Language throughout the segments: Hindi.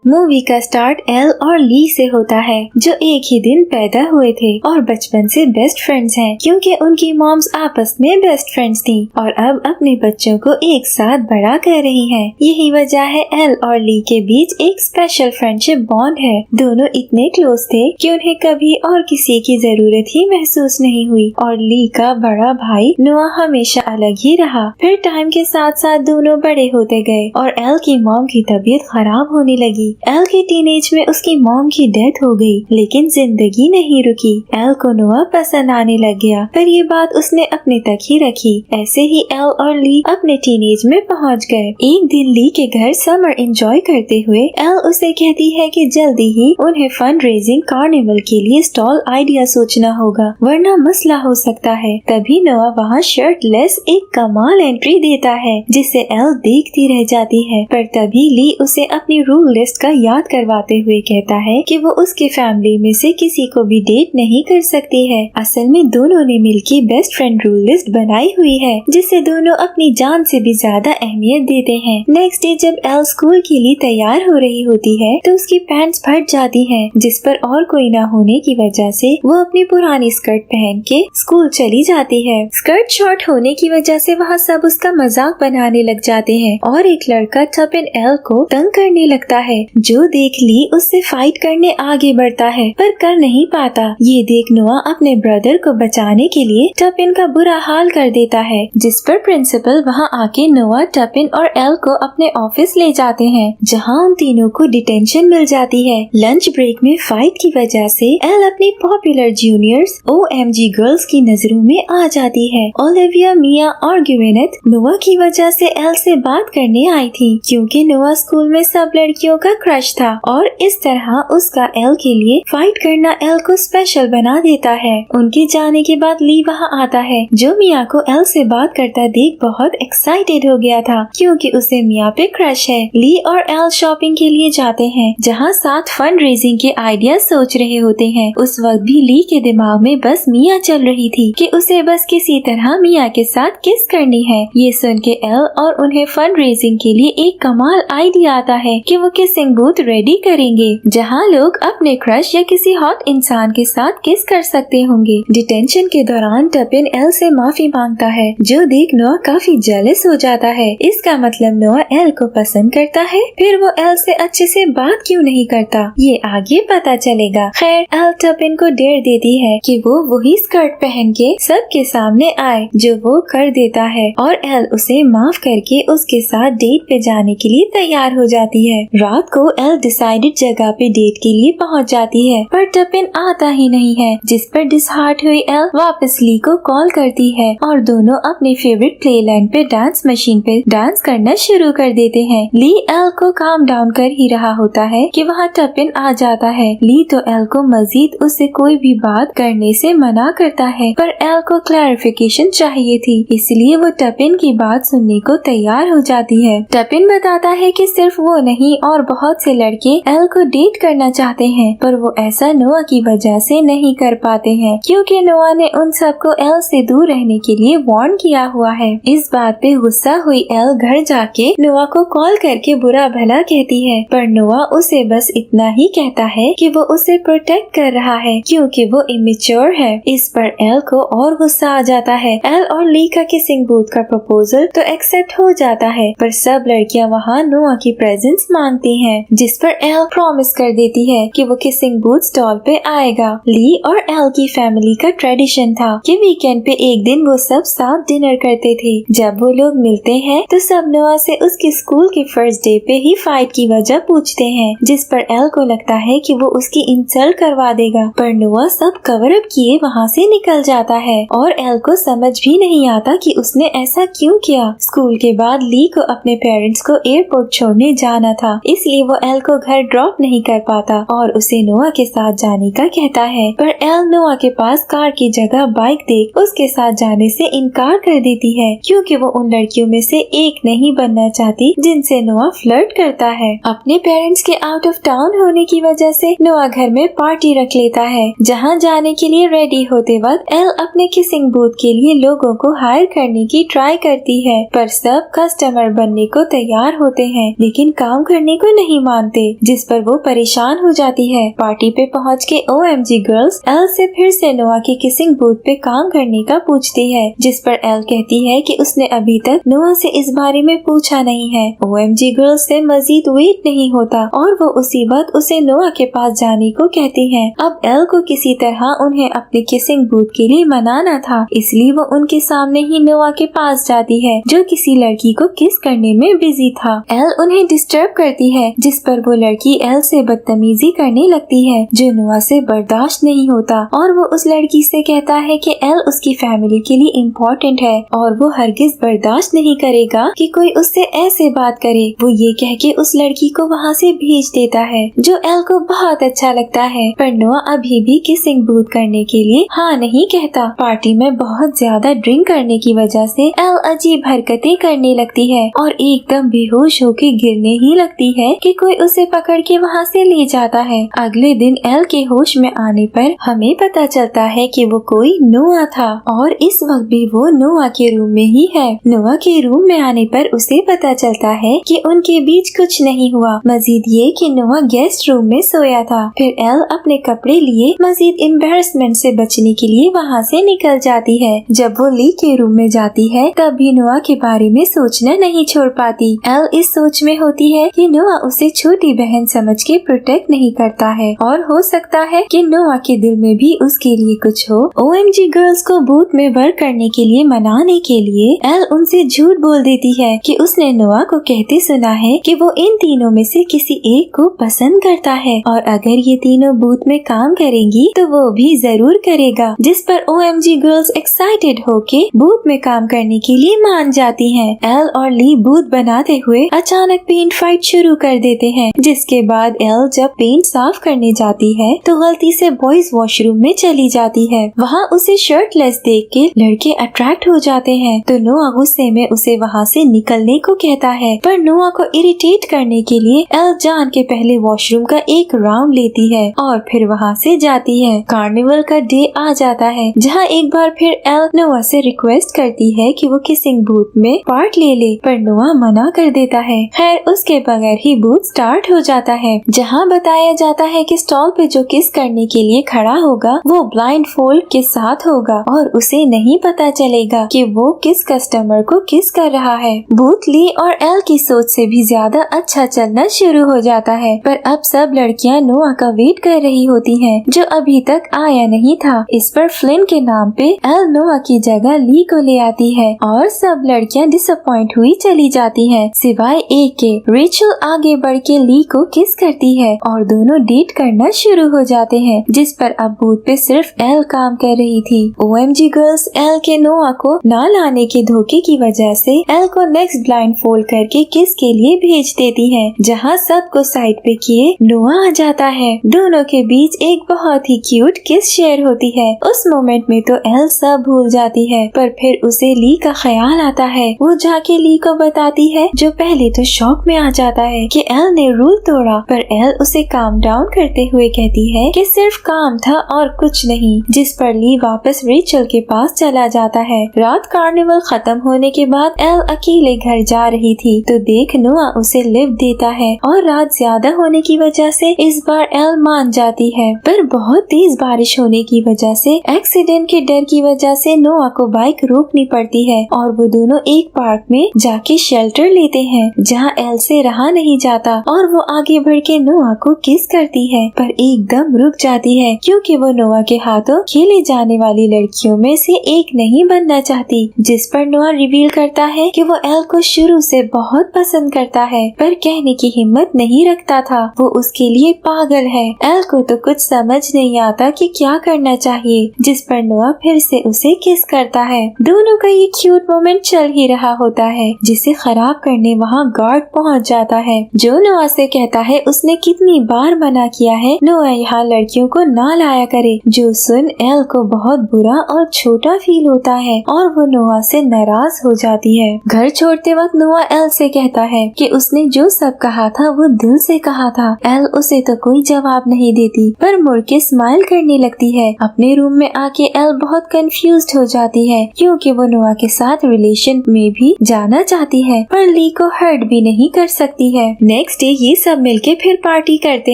मूवी का स्टार्ट एल और ली से होता है, जो एक ही दिन पैदा हुए थे और बचपन से बेस्ट फ्रेंड्स हैं, क्योंकि उनकी मॉम्स आपस में बेस्ट फ्रेंड्स थी और अब अपने बच्चों को एक साथ बड़ा कर रही हैं। यही वजह है एल और ली के बीच एक स्पेशल फ्रेंडशिप बॉन्ड है। दोनों इतने क्लोज थे कि उन्हें कभी और किसी की जरूरत ही महसूस नहीं हुई और ली का बड़ा भाई नोआ हमेशा अलग ही रहा। फिर टाइम के साथ साथ दोनों बड़े होते गए और एल की मॉम की तबीयत खराब होने लगी। एल के टीनेज में उसकी मॉम की डेथ हो गई, लेकिन जिंदगी नहीं रुकी। एल को नोआ पसंद आने लग गया, पर ये बात उसने अपने तक ही रखी। ऐसे ही एल और ली अपने टीनेज में पहुंच गए। एक दिन ली के घर समर एंजॉय करते हुए एल उसे कहती है कि जल्दी ही उन्हें फंड रेजिंग कार्निवल के लिए स्टॉल आइडिया सोचना होगा, वरना मसला हो सकता है। तभी नोआ वहाँ शर्टलेस एक कमाल एंट्री देता है, जिसे एल देखती रह जाती है। पर तभी ली उसे अपनी रूल लिस्ट का याद करवाते हुए कहता है कि वो उसके फैमिली में से किसी को भी डेट नहीं कर सकती है। असल में दोनों ने मिलकर बेस्ट फ्रेंड रूल लिस्ट बनाई हुई है, जिसे दोनों अपनी जान से भी ज्यादा अहमियत देते हैं। नेक्स्ट डे जब एल स्कूल के लिए तैयार हो रही होती है तो उसकी पैंट्स फट जाती हैं, जिस पर और कोई न होने की वजह से वो अपनी पुरानी स्कर्ट पहन के स्कूल चली जाती है। स्कर्ट शॉर्ट होने की वजह से वहाँ सब उसका मजाक बनाने लग जाते हैं और एक लड़का टपिन एल को तंग करने लगता है, जो देख ली उससे फाइट करने आगे बढ़ता है, पर कर नहीं पाता। ये देख नोआ अपने ब्रदर को बचाने के लिए टपिन का बुरा हाल कर देता है, जिस पर प्रिंसिपल वहाँ आके नोआ, टपिन और एल को अपने ऑफिस ले जाते हैं, जहाँ उन तीनों को डिटेंशन मिल जाती है। लंच ब्रेक में फाइट की वजह से एल अपनी पॉपुलर जूनियर्स OMG गर्ल्स की नजरों में आ जाती है। ओलिविया, मिया और ग्वेनेथ नोआ की वजह से एल से बात करने आई थी, क्योंकि नोआ स्कूल में सब लड़कियों का क्रश था और इस तरह उसका एल के लिए फाइट करना एल को स्पेशल बना देता है। उनके जाने के बाद ली वहाँ आता है, जो मिया को एल से बात करता देख बहुत एक्साइटेड हो गया था, क्योंकि उसे मिया पे क्रश है। ली और एल शॉपिंग के लिए जाते हैं, जहाँ साथ फंड रेजिंग के आइडिया सोच रहे होते हैं। उस वक्त भी ली के दिमाग में बस मिया चल रही थी कि उसे बस किसी तरह मिया के साथ किस करनी है। ये सुन के एल और उन्हें फंड रेजिंग के लिए एक कमाल आइडिया आता है कि वो किसिंग बूथ रेडी करेंगे, जहाँ लोग अपने क्रश या किसी हॉट इंसान के साथ किस कर सकते होंगे। डिटेंशन के दौरान टपिन एल से माफी मांगता है, जो देख नोआ काफी जेलस हो जाता है। इसका मतलब नोआ एल को पसंद करता है, फिर वो एल से अच्छे से बात क्यों नहीं करता, ये आगे पता चलेगा। खैर एल टपिन को डेयर देती है कि वो वही स्कर्ट पहन के सबके सामने आए, जो वो कर देता है और एल उसे माफ करके उसके साथ डेट पे जाने के लिए तैयार हो जाती है। रात को एल डिसाइडेड जगह पे डेट के लिए पहुंच जाती है, पर टपिन आता ही नहीं है, जिस पर डिसहार्ट हुई एल वापस ली को कॉल करती है और दोनों अपने फेवरेट प्लेलैंड पे डांस मशीन पे डांस करना शुरू कर देते हैं। ली एल को काम डाउन कर ही रहा होता है कि वहाँ टपिन आ जाता है। ली तो एल को मजीद उससे कोई भी बात करने से मना करता है, पर एल को क्लैरिफिकेशन चाहिए थी, इसलिए वो टपिन की बात सुनने को तैयार हो जाती है। टपिन बताता है कि सिर्फ वो नहीं और बहुत से लड़के एल को डेट करना चाहते हैं, पर वो ऐसा नोआ की वजह से नहीं कर पाते हैं, क्योंकि नोआ ने उन सबको एल से दूर रहने के लिए वार्न किया हुआ है। इस बात पे गुस्सा हुई एल घर जाके नोआ को कॉल करके बुरा भला कहती है, पर नोआ उसे बस इतना ही कहता है कि वो उसे प्रोटेक्ट कर रहा है, क्योंकि वो इमेच्योर है। इस पर एल को और गुस्सा आ जाता है। एल और ली का किसिंग बूथ का प्रपोजल तो एक्सेप्ट हो जाता है, पर सब लड़कियां वहाँ नोआ की प्रेजेंस मांगती हैं, जिस पर एल प्रॉमिस कर देती है कि वो किसिंग बूथ स्टॉल पे आएगा। ली और एल की फैमिली का ट्रेडिशन था कि वीकेंड पे एक दिन वो सब साथ डिनर करते थे। जब वो लोग मिलते हैं तो सब नोआ से उसके स्कूल के फर्स्ट डे पे ही फाइट की वजह पूछते हैं, जिस पर एल को लगता है कि वो उसकी इंसल्ट करवा देगा, पर नोआ सब कवर अप किए वहाँ से निकल जाता है और एल को समझ भी नहीं आता कि उसने ऐसा क्यों किया। स्कूल के बाद ली को अपने पेरेंट्स को एयरपोर्ट छोड़ने जाना था, इसलिए वो एल को घर ड्रॉप नहीं कर पाता और उसे नोआ के साथ जाने का कहता है, पर एल नोआ के पास कार की जगह बाइक देख उसके साथ जाने से इनकार कर देती है, क्योंकि वो उन लड़कियों में से एक नहीं बनना चाहती जिनसे नोआ फ्लर्ट करता है। अपने पेरेंट्स के आउट ऑफ टाउन होने की वजह से नोआ घर में पार्टी रख लेता है, जहाँ जाने के लिए रेडी होते वक्त एल अपने किसिंग बूथ के लिए लोगों को हायर करने की ट्राई करती है, पर सब कस्टमर बनने को तैयार होते हैं, लेकिन काम करने को नहीं नहीं मानते, जिस पर वो परेशान हो जाती है। पार्टी पे पहुँच के OMG गर्ल्स एल से फिर से नोआ के किसिंग बूथ पे काम करने का पूछती है, जिस पर एल कहती है कि उसने अभी तक नोआ से इस बारे में पूछा नहीं है। OMG गर्ल्स से मजीद वेट नहीं होता और वो उसी वक्त उसे नोआ के पास जाने को कहती है। अब एल को किसी तरह उन्हें अपने किसिंग बूथ के लिए मनाना था, इसलिए वो उनके सामने ही नोआ के पास जाती है जो किसी लड़की को किस करने में बिजी था। एल उन्हें डिस्टर्ब करती है, जिस पर वो लड़की एल से बदतमीजी करने लगती है जो नोआ से बर्दाश्त नहीं होता और वो उस लड़की से कहता है कि एल उसकी फैमिली के लिए इम्पोर्टेंट है और वो हरगिज बर्दाश्त नहीं करेगा कि कोई उससे ऐसे बात करे। वो ये कह के उस लड़की को वहाँ से भेज देता है, जो एल को बहुत अच्छा लगता है। पर नोआ अभी भी किसिंग बूथ करने के लिए हाँ नहीं कहता। पार्टी में बहुत ज्यादा ड्रिंक करने की वजह से एल अजीब हरकतें करने लगती है और एकदम बेहोश होके गिरने ही लगती है कि कोई उसे पकड़ के वहाँ से ले जाता है। अगले दिन एल के होश में आने पर हमें पता चलता है कि वो कोई नोआ था और इस वक्त भी वो नोआ के रूम में ही है। नोआ के रूम में आने पर उसे पता चलता है कि उनके बीच कुछ नहीं हुआ, मजीद ये कि नोआ गेस्ट रूम में सोया था। फिर एल अपने कपड़े लिए मजीद एम्बैरेसमेंट से बचने के लिए वहाँ से निकल जाती है। जब वो ली के रूम में जाती है तब भी नोआ के बारे में सोचना नहीं छोड़ पाती। एल इस सोच में होती है कि नोआ उसे छोटी बहन समझ के प्रोटेक्ट नहीं करता है और हो सकता है कि नोआ के दिल में भी उसके लिए कुछ हो। OMG गर्ल्स को बूथ में वर्क करने के लिए मनाने के लिए एल उनसे झूठ बोल देती है कि उसने नोआ को कहते सुना है कि वो इन तीनों में से किसी एक को पसंद करता है और अगर ये तीनों बूथ में काम करेंगी तो वो भी जरूर करेगा, जिस पर OMG गर्ल्स एक्साइटेड होके बूथ में काम करने के लिए मान जाती हैं। एल और ली बूथ बनाते हुए अचानक पेंट फाइट शुरू कर देते हैं, जिसके बाद एल जब पेंट साफ करने जाती है तो गलती से बॉयज वॉशरूम में चली जाती है। वहाँ उसे शर्टलेस देख के लड़के अट्रैक्ट हो जाते हैं तो नोआ गुस्से में उसे वहाँ से निकलने को कहता है, पर नोआ को इरिटेट करने के लिए एल जान के पहले वॉशरूम का एक राउंड लेती है और फिर वहाँ से जाती है। कार्निवल का डे आ जाता है जहाँ एक बार फिर एल नोआ से रिक्वेस्ट करती है कि वो किसिंग बूथ में पार्ट ले ले, पर नोआ मना कर देता है। खैर उसके बगैर ही बूथ स्टार्ट हो जाता है, जहाँ बताया जाता है कि स्टॉल पे जो किस करने के लिए खड़ा होगा वो ब्लाइंड फोल्ड के साथ होगा और उसे नहीं पता चलेगा कि वो किस कस्टमर को किस कर रहा है। बूथ ली और एल की सोच से भी ज्यादा अच्छा चलना शुरू हो जाता है, पर अब सब लड़कियां नोआ का वेट कर रही होती हैं, जो अभी तक आया नहीं था। इस पर फ्लिन के नाम पे एल नोआ की जगह ली को ले आती है और सब लड़कियां डिसअपॉइंट हुई चली जाती हैं, सिवाय एक के। रेचल आगे बढ़ के ली को किस करती है और दोनों डेट करना शुरू हो जाते हैं, जिस पर अब बूथ पे सिर्फ एल काम कर रही थी। OMG गर्ल्स एल के नोआ को ना लाने के धोखे की वजह से एल को नेक्स्ट ब्लाइंड फोल्ड करके किस के लिए भेज देती है, जहाँ सबको साइड पे किए नोआ आ जाता है। दोनों के बीच एक बहुत ही क्यूट किस शेयर होती है। उस मोमेंट में तो एल सब भूल जाती है, पर फिर उसे ली का ख्याल आता है। वो जाके ली को बताती है, जो पहले तो शॉक में आ जाता है कि एल ने रूल तोड़ा, पर एल उसे काम डाउन करते हुए कहती है कि सिर्फ काम था और कुछ नहीं, जिस पर ली वापस रेचल के पास चला जाता है। रात कार्निवल खत्म होने के बाद एल अकेले घर जा रही थी तो देख नोआ उसे लिफ्ट देता है और रात ज्यादा होने की वजह से इस बार एल मान जाती है, पर बहुत तेज बारिश होने की वजह से एक्सीडेंट के डर की वजह से नोआ को बाइक रोकनी पड़ती है और वो दोनों एक पार्क में जाके शेल्टर लेते हैं, जहाँ एल से रहा नहीं जाता और वो आगे बढ़ के नोआ को किस करती है, पर एकदम रुक जाती है क्योंकि वो नोआ के हाथों खेले जाने वाली लड़कियों में से एक नहीं बनना चाहती, जिस पर नोआ रिवील करता है कि वो एल को शुरू से बहुत पसंद करता है, पर कहने की हिम्मत नहीं रखता था। वो उसके लिए पागल है। एल को तो कुछ समझ नहीं आता कि क्या करना चाहिए, जिस पर नोआ फिर से उसे किस करता है। दोनों का ये क्यूट मोमेंट चल ही रहा होता है, जिसे खराब करने वहाँ गार्ड पहुँच जाता है, जो नोआ से कहता है उसने कितनी बार मना किया है नोआ यहाँ लड़कियों को ना लाया करे, जो सुन एल को बहुत बुरा और छोटा फील होता है और वो नोआ से नाराज हो जाती है। घर छोड़ते वक्त नोआ एल से कहता है कि उसने जो सब कहा था वो दिल से कहा था। एल उसे तो कोई जवाब नहीं देती, पर मुड़ के स्माइल करने लगती है। अपने रूम में आके एल बहुत कंफ्यूज्ड हो जाती है क्योंकि वो नोआ के साथ रिलेशन में भी जाना चाहती है, पर ली को हर्ट भी नहीं कर सकती है। नेक्स्ट नेक्स्ट डे ये सब मिलके फिर पार्टी करते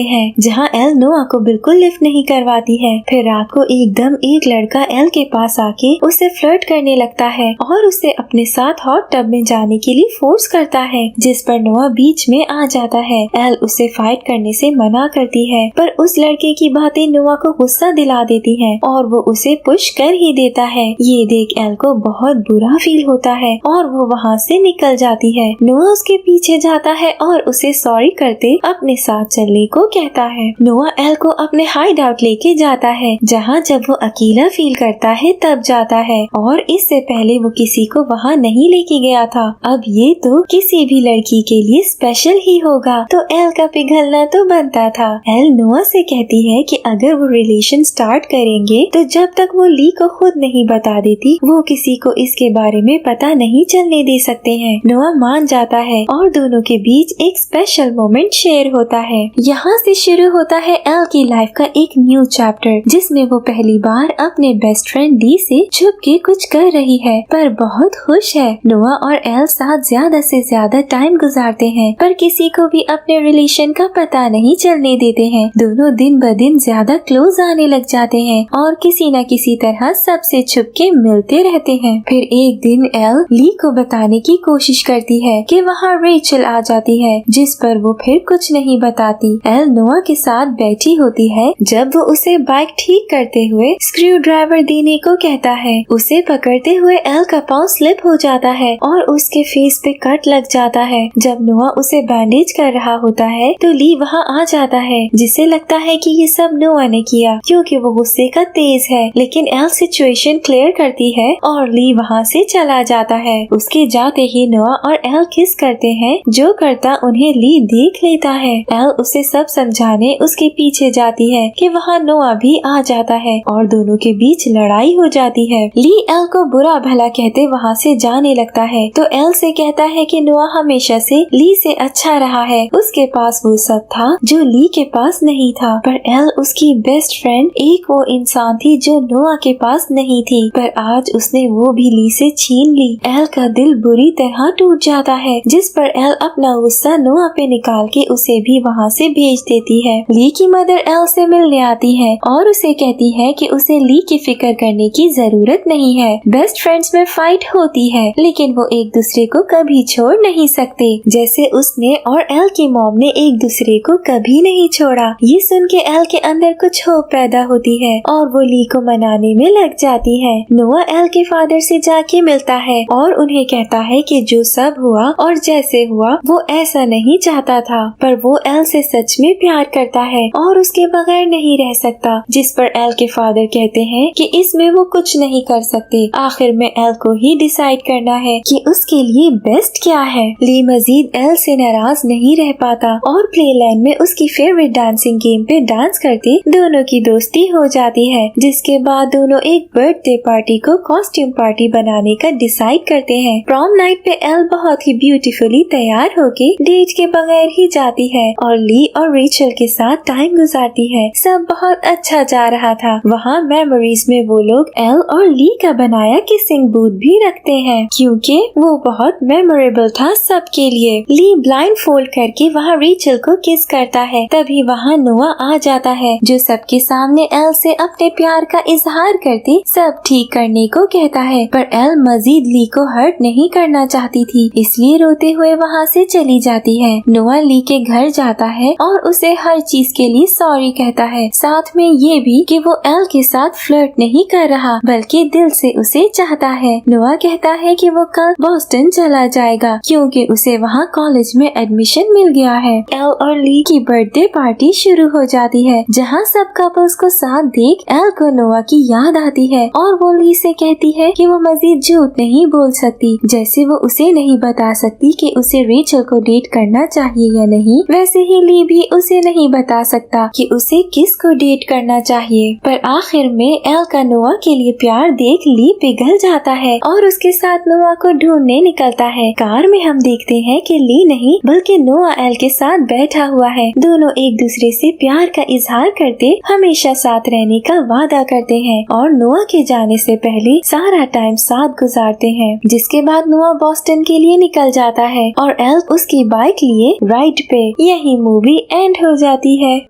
हैं, जहाँ एल नोआ को बिल्कुल लिफ्ट नहीं करवाती है। फिर रात को एकदम एक लड़का एल के पास आके उसे फ्लर्ट करने लगता है और उसे अपने साथ हॉट टब में जाने के लिए फोर्स करता है, जिस पर नोआ बीच में आ जाता है। एल उसे फाइट करने से मना करती है, पर उस लड़के की बातें नोआ को गुस्सा दिला देती हैं और वो उसे पुश कर ही देता है। ये देख एल को बहुत बुरा फील होता है और वो वहाँ से निकल जाती है। नोआ उसके पीछे जाता है और उसे सॉरी करते अपने साथ चलने को कहता है। नोआ एल को अपने हाइड आउट लेके जाता है, जहाँ जब वो अकेला फील करता है तब जाता है, और इससे पहले वो किसी को वहाँ नहीं लेके गया था। अब ये तो किसी भी लड़की के लिए स्पेशल ही होगा, तो एल का पिघलना तो बनता था। एल नोआ से कहती है कि अगर वो रिलेशन स्टार्ट करेंगे तो जब तक वो ली को खुद नहीं बता देती वो किसी को इसके बारे में पता नहीं चलने दे सकते हैं। नोआ मान जाता है और दोनों के बीच एक स्पेशल मोमेंट शेयर होता है। यहाँ से शुरू होता है एल की लाइफ का एक न्यू चैप्टर, जिसमें वो पहली बार अपने बेस्ट फ्रेंड ली से छुप के कुछ कर रही है, पर बहुत खुश है। नोआ और एल साथ ज्यादा से ज्यादा टाइम गुजारते हैं, पर किसी को भी अपने रिलेशन का पता नहीं चलने देते हैं। दोनों दिन ब दिन ज्यादा क्लोज आने लग जाते हैं और किसी न किसी तरह सबसे छुप के मिलते रहते हैं। फिर एक दिन एल ली को बताने की कोशिश करती है कि वहाँ रेचल आ जाती है, जिस पर वो फिर कुछ नहीं बताती। एल नोआ के साथ बैठी होती है जब वो उसे बाइक ठीक करते हुए स्क्रू ड्राइवर देने को कहता है। उसे पकड़ते हुए एल का पाँव स्लिप हो जाता है और उसके फेस पे कट लग जाता है। जब नोआ उसे बैंडेज कर रहा होता है तो ली वहाँ आ जाता है, जिसे लगता है कि ये सब नोआ ने किया क्योंकि वो गुस्से का तेज है। लेकिन एल सिचुएशन क्लियर करती है और ली वहाँ से चला जाता है। उसके जाते ही नोआ और एल किस करते हैं, जो करता उन्हें ली देख लेता है। एल उसे सब समझाने उसके पीछे जाती है कि वहाँ नोआ भी आ जाता है और दोनों के बीच लड़ाई हो जाती है। ली एल को बुरा भला कहते वहाँ से जाने लगता है, तो एल से कहता है कि नोआ हमेशा से ली से अच्छा रहा है, उसके पास वो सब था जो ली के पास नहीं था। पर एल उसकी बेस्ट फ्रेंड एक वो इंसान थी जो नोआ के पास नहीं थी, पर आज उसने वो भी ली से छीन ली। एल का दिल बुरी तरह टूट जाता है, जिस पर एल अपना गुस्सा नोआ पे निकाल के उसे भी वहाँ से भेज देती है। ली की मदर एल से मिलने आती है और उसे कहती है कि उसे ली की फिक्र करने की जरूरत नहीं है। बेस्ट फ्रेंड्स में फाइट होती है, लेकिन वो एक दूसरे को कभी छोड़ नहीं सकते, जैसे उसने और एल की मॉम ने एक दूसरे को कभी नहीं छोड़ा। ये सुन के एल के अंदर कुछ होप पैदा होती है और वो ली को मनाने में लग जाती है। नोआ एल के फादर से जाके मिलता है और उन्हें कहता है कि जो सब हुआ और जैसे हुआ वो ऐसा नहीं चाहता था, पर वो एल से सच में प्यार करता है और उसके बगैर नहीं रह सकता। जिस पर एल के फादर कहते हैं कि इसमें वो कुछ नहीं कर सकते, आखिर में एल को ही डिसाइड करना है कि उसके लिए बेस्ट क्या है। ली मजीद एल से नाराज नहीं रह पाता और प्ले लैंड में उसकी फेवरेट डांसिंग गेम पे डांस करते दोनों की दोस्ती हो जाती है, जिसके बाद दोनों एक बर्थडे पार्टी को कॉस्ट्यूम पार्टी बनाने का डिसाइड करते हैं। प्रॉम नाइट पे एल बहुत ही ब्यूटीफुली तैयार होके डेट के बगैर ही जाती है और ली और रेचल के साथ टाइम गुजारती है। सब बहुत अच्छा जा रहा था। वहाँ मेमोरीज में वो लोग एल और ली का बनाया किसिंग बूथ भी रखते हैं, क्योंकि वो बहुत मेमोरेबल था सबके लिए। ली ब्लाइंड फोल्ड करके वहाँ रेचल को किस करता है, तभी वहाँ नोआ आ जाता है, जो सबके सामने एल से अपने प्यार का इजहार करते सब ठीक करने को कहता है। पर एल मजीद ली को हर्ट नहीं करना चाहती थी, इसलिए रोते हुए वहाँ से चली जाती है। नोआ ली के घर जाता है और उसे हर चीज के लिए सॉरी कहता है, साथ में ये भी कि वो एल के साथ फ्लर्ट नहीं कर रहा बल्कि दिल से उसे चाहता है। नोआ कहता है कि वो कल बोस्टन चला जाएगा क्योंकि उसे वहाँ कॉलेज में एडमिशन मिल गया है। एल और ली की बर्थडे पार्टी शुरू हो जाती है, जहाँ सब कपल्स को साथ देख एल को नोआ की याद आती है और वो ली से कहती है कि वो मजीद झूठ नहीं बोल सकती। जैसे वो उसे नहीं बता सकती कि उसे रेचल को डेट करना चाहिए या नहीं, वैसे ही ली भी उसे नहीं बता सकता कि उसे किस को डेट करना चाहिए। पर आखिर में एल का नोआ के लिए प्यार देख ली पिघल जाता है और उसके साथ नोआ को ढूंढने निकलता है। कार में हम देखते हैं कि ली नहीं बल्कि नोआ एल के साथ बैठा हुआ है। दोनों एक दूसरे से प्यार का इजहार करते हमेशा साथ रहने का वादा करते हैं और नोआ के जाने से पहले सारा टाइम साथ गुजारते हैं। जिसके बाद नोआ बोस्टन के लिए निकल जाता है और एल उसकी बाइक लिए लिए राइड पे। यही मूवी एंड हो जाती है।